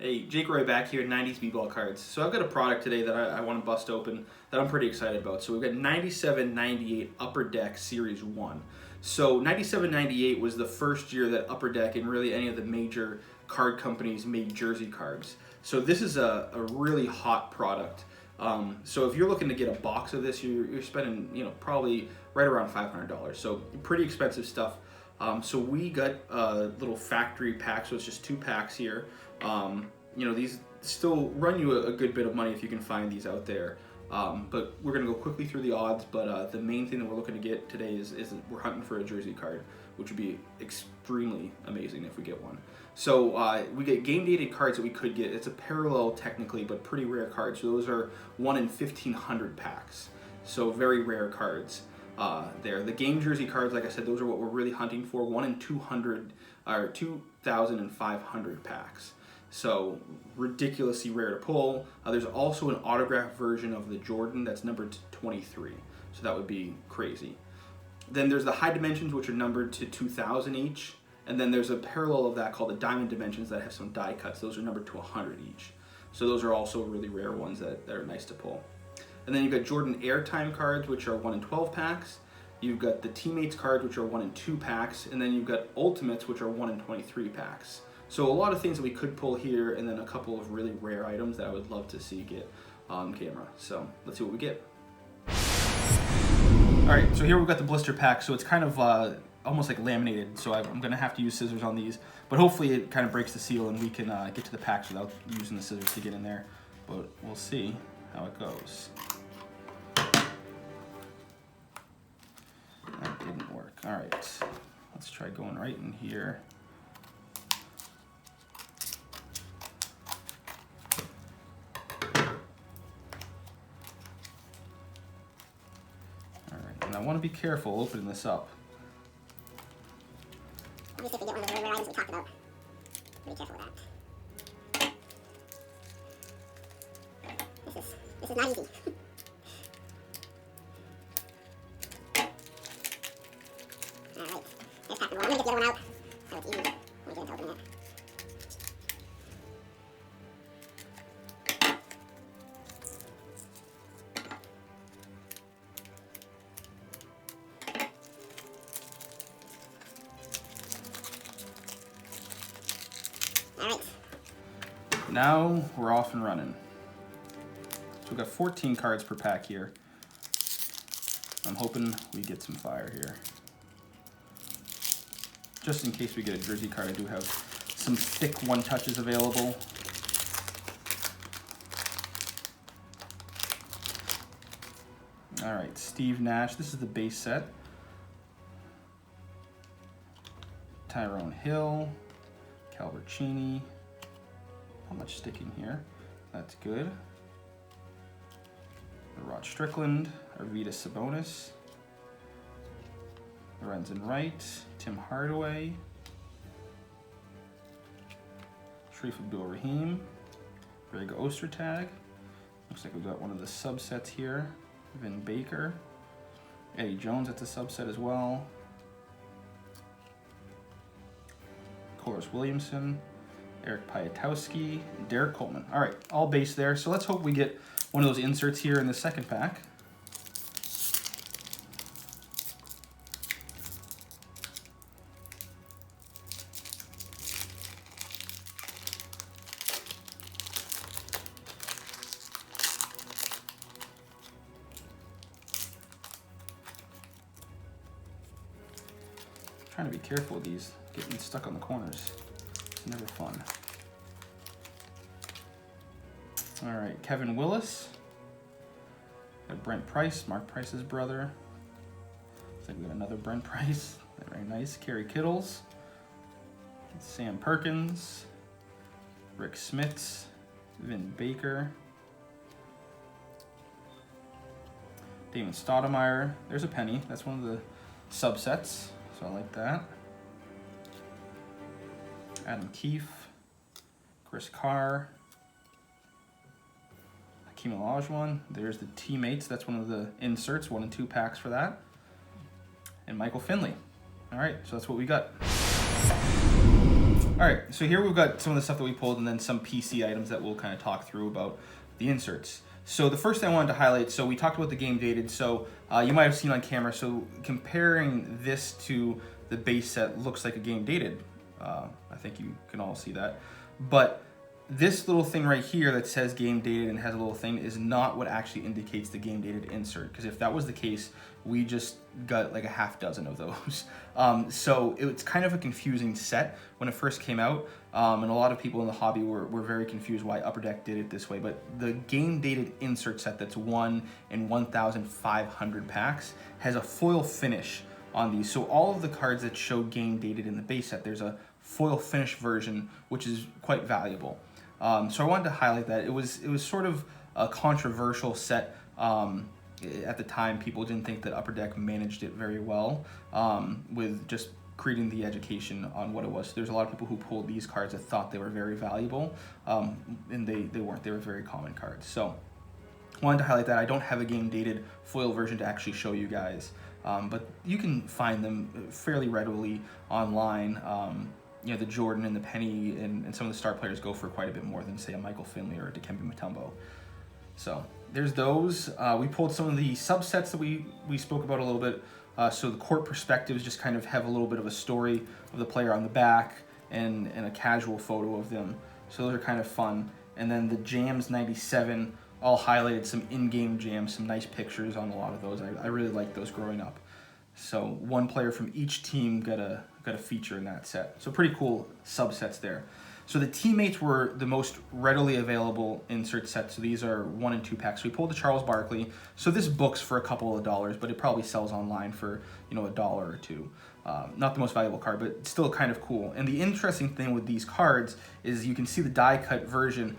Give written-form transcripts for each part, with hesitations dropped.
Hey, Jake Roy back here at 90s Bball Cards. So I've got a product today that I want to bust open that I'm pretty excited about. So we've got 97-98 Upper Deck Series 1. So 97-98 was the first year that Upper Deck and really any of the major card companies made jersey cards. So this is a really hot product. So if you're looking to get a box of this, you're spending probably right around $500. So pretty expensive stuff. So we got a little factory pack, so it's just 2 packs here. These still run you a good bit of money if you can find these out there. But we're gonna go quickly through the odds, but the main thing that we're looking to get today is we're hunting for a jersey card, which would be extremely amazing if we get one. So we get game dated cards that we could get. It's a parallel technically, but pretty rare cards. So those are 1 in 1,500 packs. So very rare cards. There. The game jersey cards, like I said, those are what we're really hunting for. 1 in 200 or 2,500 packs. So ridiculously rare to pull. There's also an autographed version of the Jordan that's numbered to 23. So that would be crazy. Then there's the high dimensions, which are numbered to 2,000 each. And then there's a parallel of that called the diamond dimensions that have some die cuts. Those are numbered to 100 each. So those are also really rare ones that are nice to pull. And then you've got Jordan Airtime cards, which are 1 in 12 packs. You've got the Teammates cards, which are 1 in 2 packs. And then you've got Ultimates, which are 1 in 23 packs. So a lot of things that we could pull here, and then a couple of really rare items that I would love to see get on camera. So let's see what we get. All right, so here we've got the blister pack. So it's kind of almost like laminated. So I'm gonna have to use scissors on these, but hopefully it kind of breaks the seal and we can get to the packs without using the scissors to get in there. But we'll see how it goes. That didn't work. All right, let's try going right in here. All right, and I want to be careful opening this up. Let me see if we get one of the rare items we talked about. Be careful with that. This is not easy. Alright, there's pack number 1. I'm gonna get the other one out so it's easy. Let me get into opening it. Alright. Now we're off and running. So we've got 14 cards per pack here. I'm hoping we get some fire here. Just in case we get a jersey card, I do have some thick one touches available. All right, Steve Nash, this is the base set. Tyrone Hill, Calvercini. Not much sticking here, that's good. Rod Strickland, Arvydas Sabonis, Lorenzen Wright, Tim Hardaway, Sharif Abdul-Rahim, Greg Ostertag. Looks like we've got one of the subsets here. Vin Baker, Eddie Jones at the subset as well. Corus Williamson, Eric Piatowski, Derek Coleman. All right, all base there. So let's hope we get one of those inserts here in the second pack. Trying to be careful with these, getting stuck on the corners. It's never fun. All right, Kevin Willis. Got Brent Price, Mark Price's brother. Looks like we got another Brent Price. Very nice. Kerry Kittles, Sam Perkins, Rick Smits, Vin Baker, Damon Stoudemire. There's a penny. That's one of the subsets, so I like that. Adam Keefe, Chris Carr, Hakeem Olajuwon. There's the Teammates. That's one of the inserts, 1 in 2 packs for that. And Michael Finley. All right, so that's what we got. All right, so here we've got some of the stuff that we pulled and then some PC items that we'll kind of talk through about the inserts. So the first thing I wanted to highlight, so we talked about the game dated, so you might have seen on camera, so comparing this to the base set looks like a game dated. I think you can all see that. But this little thing right here that says game dated and has a little thing is not what actually indicates the game dated insert, because if that was the case, we just got like a half dozen of those. So it's kind of a confusing set when it first came out, and a lot of people in the hobby were very confused why Upper Deck did it this way. But the game dated insert set that's 1 in 1,500 packs has a foil finish on these. So all of the cards that show game dated in the base set, there's a foil finish version, which is quite valuable. So I wanted to highlight that. It was sort of a controversial set. At the time, people didn't think that Upper Deck managed it very well with just creating the education on what it was. There's a lot of people who pulled these cards that thought they were very valuable, and they weren't. They were very common cards. So I wanted to highlight that. I don't have a game dated foil version to actually show you guys, but you can find them fairly readily online. You know, the Jordan and the Penny and some of the star players go for quite a bit more than, say, a Michael Finley or a Dikembe Mutombo. So there's those. We pulled some of the subsets that we spoke about a little bit. So the court perspectives just kind of have a little bit of a story of the player on the back and a casual photo of them. So those are kind of fun. And then the Jams 97 all highlighted some in-game jams, some nice pictures on a lot of those. I really liked those growing up. So one player from each team got a feature in that set. So pretty cool subsets there. So the teammates were the most readily available insert sets. So these are 1 and 2 packs. So we pulled the Charles Barkley. So this book's for a couple of dollars, but it probably sells online for, you know, $1 or $2. Not the most valuable card, but still kind of cool. And the interesting thing with these cards is you can see the die cut version.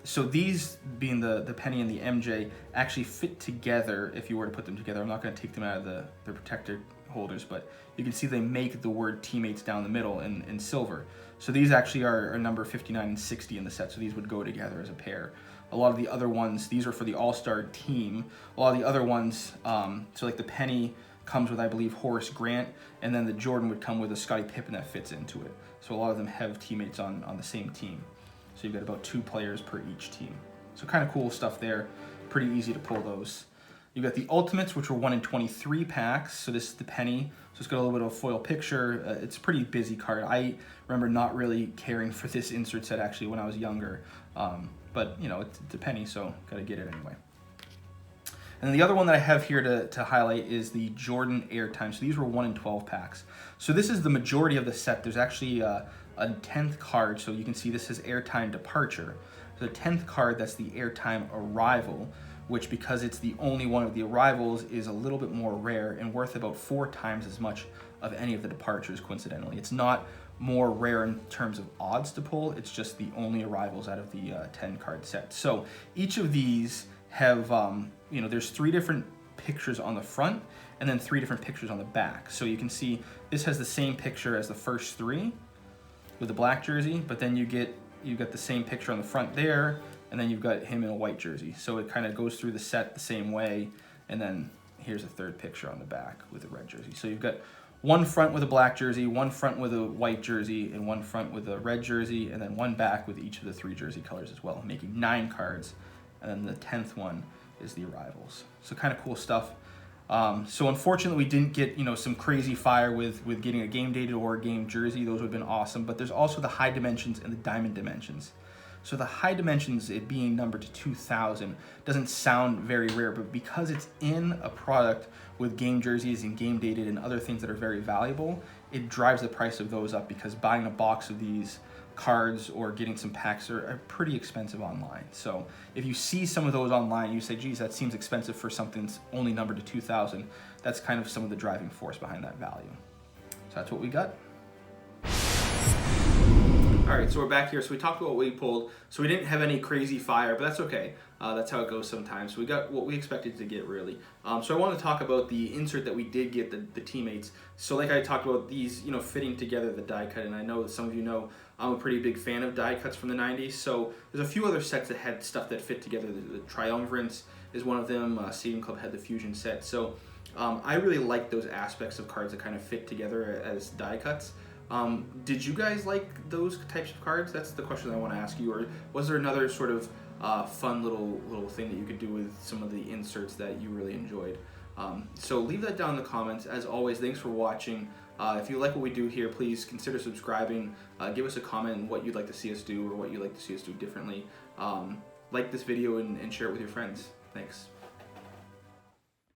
So these, being the Penny and the MJ, actually fit together if you were to put them together. I'm not going to take them out of their protector holders, but you can see they make the word teammates down the middle in silver. So these actually are number 59 and 60 in the set, so these would go together as a pair. A lot of the other ones, these are for the All-Star team. A lot of the other ones, so like the Penny comes with, I believe, Horace Grant, and then the Jordan would come with a Scottie Pippen that fits into it. So a lot of them have teammates on the same team. So you've got about 2 players per each team. So kind of cool stuff there. Pretty easy to pull those. You've got the Ultimates, which were 1 in 23 packs. So this is the Penny. So it's got a little bit of a foil picture. It's a pretty busy card. I remember not really caring for this insert set actually when I was younger. But you know, it's the Penny, so got to get it anyway. And then the other one that I have here to highlight is the Jordan Airtime. So these were 1 in 12 packs. So this is the majority of the set. There's actually a 10th card. So you can see this is Airtime Departure. So the 10th card, that's the Airtime Arrival, which, because it's the only one of the arrivals, is a little bit more rare and worth about 4 times as much of any of the departures, coincidentally. It's not more rare in terms of odds to pull, it's just the only arrivals out of the 10 card set. So each of these have, you know, there's 3 different pictures on the front and then 3 different pictures on the back. So you can see this has the same picture as the first 3 with the black jersey, but then you got the same picture on the front there, and then you've got him in a white jersey. So it kind of goes through the set the same way, and then here's a 3rd picture on the back with a red jersey. So you've got one front with a black jersey, one front with a white jersey, and one front with a red jersey, and then one back with each of the 3 jersey colors as well, making 9 cards. And then the 10th one is the arrivals. So kind of cool stuff. So unfortunately we didn't get, you know, some crazy fire with getting a game dated or a game jersey. Those would have been awesome. But there's also the high dimensions and the diamond dimensions. So the high dimensions, it being numbered to 2,000, doesn't sound very rare, but because it's in a product with game jerseys and game dated and other things that are very valuable, it drives the price of those up, because buying a box of these cards or getting some packs are pretty expensive online. So if you see some of those online, you say, geez, that seems expensive for something that's only numbered to 2,000. That's kind of some of the driving force behind that value. So that's what we got. All right, so we're back here. So we talked about what we pulled. So we didn't have any crazy fire, but that's okay. That's how it goes sometimes. So we got what we expected to get, really. So I want to talk about the insert that we did get, the teammates. So like I talked about these, you know, fitting together the die cut, and I know that some of you know I'm a pretty big fan of die cuts from the 90s. So there's a few other sets that had stuff that fit together. The Triumvirates is one of them. Stadium Club had the Fusion set. So I really like those aspects of cards that kind of fit together as die cuts. Did you guys like those types of cards? That's the question I want to ask you. Or was there another sort of fun little thing that you could do with some of the inserts that you really enjoyed? So leave that down in the comments. As always, thanks for watching. If you like what we do here, please consider subscribing. Give us a comment on what you'd like to see us do or what you'd like to see us do differently. Like this video and share it with your friends. Thanks.